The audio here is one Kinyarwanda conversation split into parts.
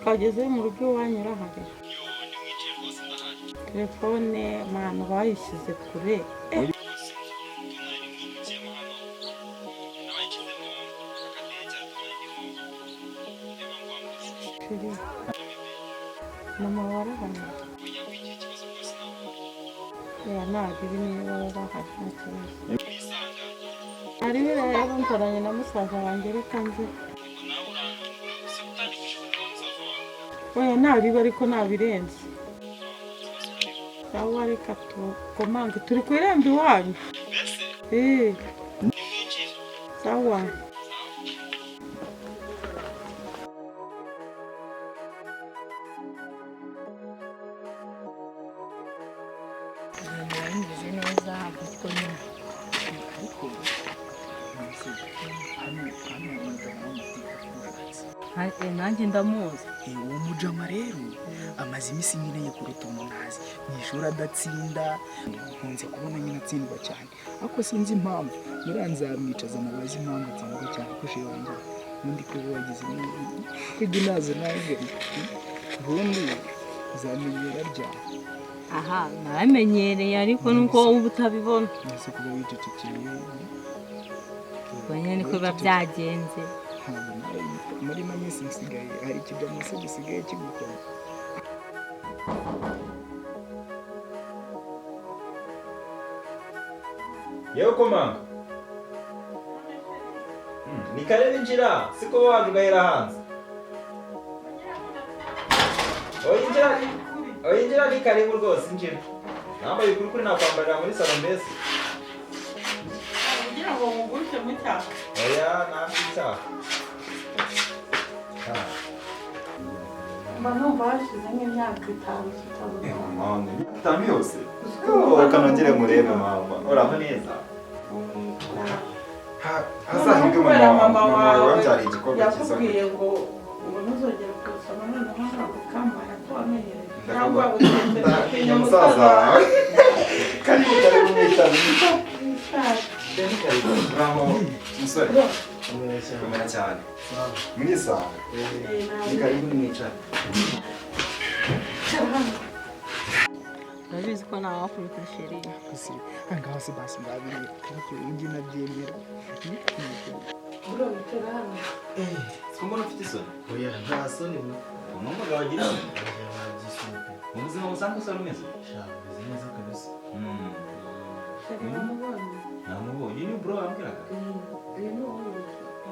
twageze mu rugo iwanyu urahari telefone abantu bayishyize kure mama warahari ntabwo ibi niba bahari nta kibazo hari biriya banzaranye na musaza wanjye reka nze oya ntabiba ariko ntabirenze sawa reka tukomange turi ku irembo iwanyu sawa nanjye ndamuzi uwo mujama rero amaze iminsi nyine ye kuruta umunazi mu ishuri adatsinda nkunze kubona nyine atsindwa cyane ariko sinzi impamvu muranzamwicaza nabazi impamvu atsindwa cyane ko shewe wanjye ubundi ko wagize kujya unaza nanjye ubundi uzamenyera ryane aha naramenyereye ariko nuko uba utabibona ese kuba wicecekeye ubwo nyine niko biba byagenze muri ino minsi nsigaye hari ikidamusi gisigaye kigukora yewe komanga ni kare binjira siko waje ugahera hanze oyinjira ni karibu rwose injira nambaye ukuri kuri nakwambarira muri salo mbese kugira ngo mugushe mu cyaha oya ntabwo icyaha mba numva hashize nk'imyaka 5 tutabona itanu yose reka nongere murebe mama uraho neza hazahirwe mama wawe wabyariye igikorwa cyiza yakubwiye ngo ntuzongere kusoma noneho ntabwo kamara ko wamenyereye cyangwa utegenya musaza karibu mwitanu uraho musore komera cyane mwisa ni karibu nimwicara urabizi ko ntawe wakubita sheri gusa angaho se basi ndabiri ariko ingi nabyemera urabitera hano mbona ufite isoni oya nta soni umugabo agira mu buzima busanzwe usara umeze umeze neza kabisa sheri namubonye namubonye ni bro wambwiraga uyu ni uwo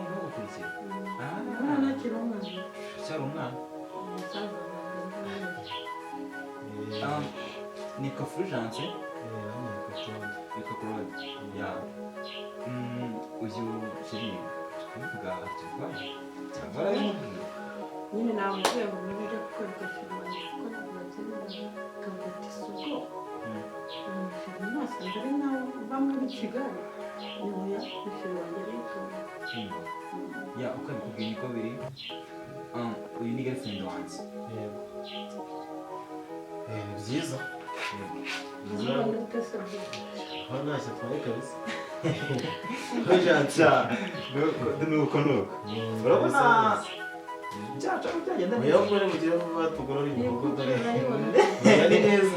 ntugukurikira umwana akiri umwana cyari umwana umusaza ni Fulgence nitwa Claude ya uyu sheri twivuga turwaye cyangwa arabimubwira nyine namubwiye ngo niba gukora sheri wanjye kuko ntabwo abyemera akavuga ati suko sheri nasanze ari nawe uba muri Kigali niwe sheri wanjye aritonda ya uko abikubwiye niko biri uyu ni girlfriend wanjye yego ni byiza aho ntacyo atwaye kabisa nuko urabona byaca byagenda oya ubwo rero mugire vuba tugorora ibikorwa dore ni neza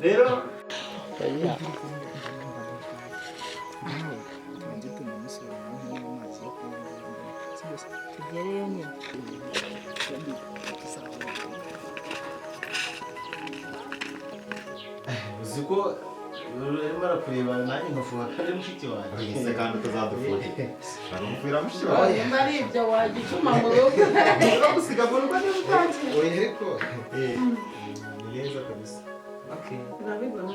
rero tugereyo nyine uzi ko urimo arakureba nanjye nkafuha kare mushiki wanjye ese kandi utazadufura baramufira mushiki wawe nimba ari ibyo wagituma mu rugo gusiga mu rugo niba utangiye oya ariko ni neza kabisa urabibona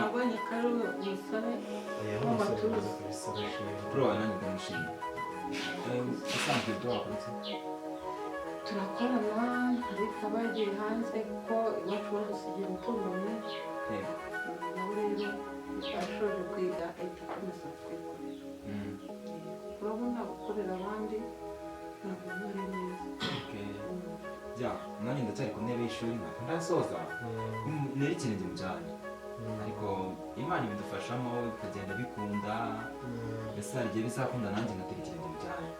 abonye ko ari umusore w'amatuza bro nanjye ndamushimye usanzwe bro wakoze turakorana ariko aba yagiye hanze kuko iwacu badusigiye umutungo mwinshi nawe rero ashoje kwiga ahita akomeza kwikorera urabona gukorera abandi ntabwo biba ari neza nanjye ndacyari ku ntebe y'ishuri ntabwo ndasoza nari ikirenge mu cyanya ariko Imana ibidufashamo bikagenda bikunda mbese hari igihe bizakunda nanjye ngatera ikirenge mu cyanya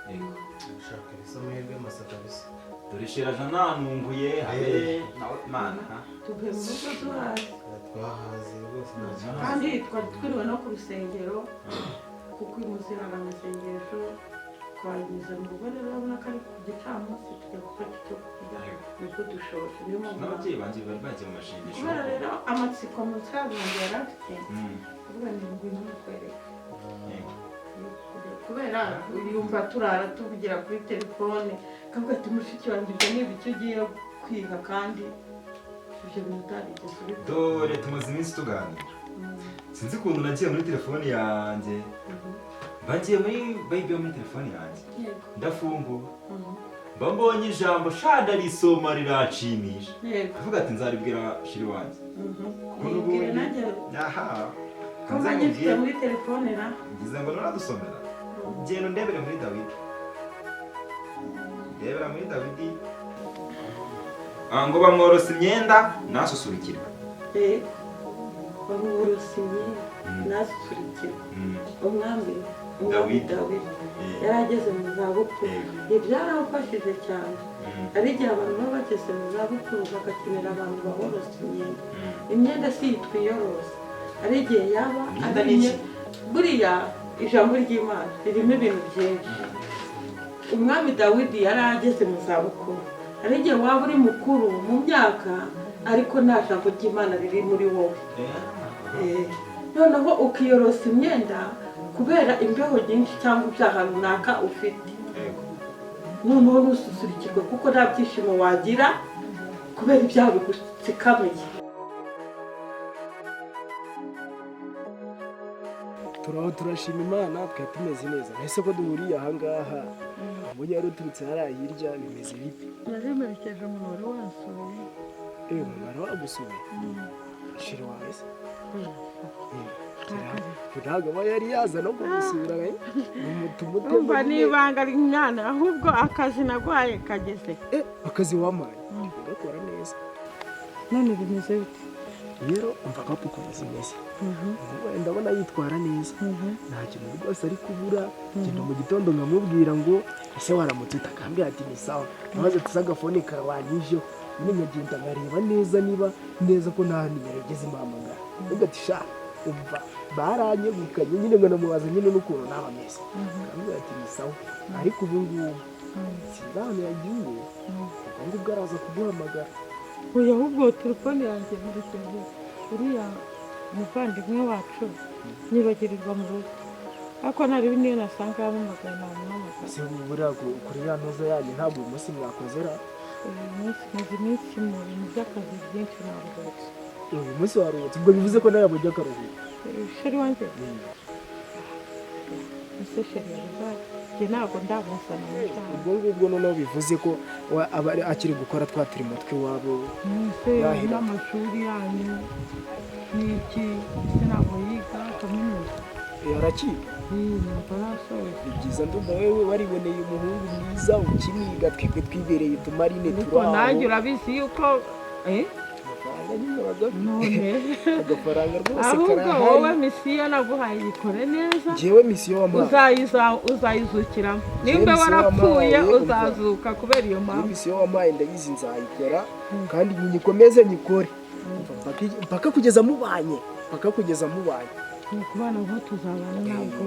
Ushaka ibisamahirwe masa kabisa. dore sheraje nanunguye habe nawe mana tuvuye mu rugo tuhazi Twahaze rwose nta kibazo. kandi twari twiriwe no ku rusengero kuko uyu munsi hari amasengesho twanyuze mu rugo rero urabona ko ari ku gicamunsi tujya gufata icyo kurya nibwo dushoje niyo mpamvu n'ababyeyi banjye bari bagiye mu mashengesho kubera rero amatsiko musaza wanjye yari afite kuvuga ngo ngwino mukwereke kubera yumva turara tuvugira kuri telefone kavuga ati mushiki wanjye ibyo ni ibiki ugiye kwiga kandi ibyo bintu utarigeze ubikora dore tumaze iminsi tuganira sinzi ukuntu nagiye muri telefone yanjye bagiye muri bayibe muri telefone yanjye yego ndafungura mba mbonye ijambo shada risoma riranshimisha avuga ati nzaribwira shiri wanjye nibwire nanjye aha ko nanjye mfite muri telefone na ngize ngo nuradusomera genda undebere muri Dawidi ndebera muri Dawidi ngo bamworosa imyenda nasusurukirwa bamuworosa imyenda nasusurukirwa umwami Dawidi. yari ageze mu zabukuru ibi byaramufashije cyane hari igihe abantu baba bageze mu zabukuru bagakenera abantu baborosa imyenda si yitwa iyorosa hari igihe yaba ari buriya ijambo ry'Imana ririmo ibintu byinshi umwami Dawidi yari ageze mu zabukuru hari igihe waba uri mukuru mu myaka ariko nta jambo ry'Imana riri muri wowe noneho ukiyorosa imyenda kubera imbeho nyinshi cyangwa ibyaha runaka ufite noneho ntususurukirwe kuko nta byishimo wagira kubera ibyaha bigutsikamiye turaho turashima Imana twari tumeze neza ese ko duhuriye aha ngaha mbonye yari uturutse hariya hirya bimeze bite naremerekeje umuntu wari wansuye umuntu wari wagusuye shiri wawe se ntabwo aba yari yaza no kumusura umva n'ibanga ry'umwana ahubwo akazi nagwaye kageze akazi wamaye ugakora neza none bimeze bite rero umva papa uko bimeze ndabona yitwara neza nta kintu rwose ari kubura genda mu gitondo nkamubwira ngo ese waramutse utakambwira ati ni sawa maze tuze agafone kawanyijeho nkagenda nkareba neza niba neza ko nta nimero igeze impamagara uvuga ati sha umva baranyegukanye nyine ngo namubaza nyine n'ukuntu naba meze akambwira ati ni sawa ariko ubu ngubu sinzi ahantu yagiye ubwo ngubwo araza kuguhamagara uyu ahubwo telefone yanjye muri telefone uriya umuvandimwe wacu nibagirirwa mu rugo ariko ntarebe niyo nasanga yampamagaye namuhamagara ese buriya kuri ya ntuza yanyu ntabwo uyu munsi mwakozera uyu munsi maze iminsi mu bintu by'akazi byinshi naruhutse uyu munsi waruhutse ubwo bivuze ko nawe mujya akaruhuko sheri wanjye ese sheri yaruhutse njye ntabwo ndamusana mu cyaro ubwo ngubwo noneho bivuze ko aba akiri gukora twa turimo tw'iwabo n'amashuri yanyu n'iki ese ntabwo yiga kaminuza arakiga numva nasoje ni byiza ndumva wewe wariboneye umuhungu mwiza ukiniga twebwe twibereye tumarine ariko nanjye urabizi yuko amafaranga nyine bagapfa none agafaranga rwose ahubwo karahari wowe misiyo naguhaye yikore neza njyewe misiyo wampaye uzayizukiramo nimba warapfuye uzazuka kubera iyo mpamvu misiyo wampaye ndabizi nzayikora kandi nyikomeze nyikore mpaka kugeza mubanye kubana ngo tuzabana ntabwo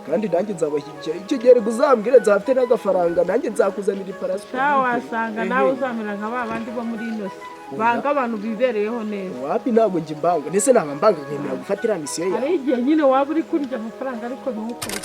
kandi nanjye nzabashyigikira icyo gihe uzambwire nzafite n'agafaranga nanjye nzakuzanira iparasiporo wasanga nawe uzamera nka ba bandi bo muri ino si banga abantu bibereyeho neza wapi ntabwo njye mbanga ndetse naba mbanga nkemera gufata iriya misiyo yawe hari igihe nyine waba uri kurya amafaranga ariko ntukore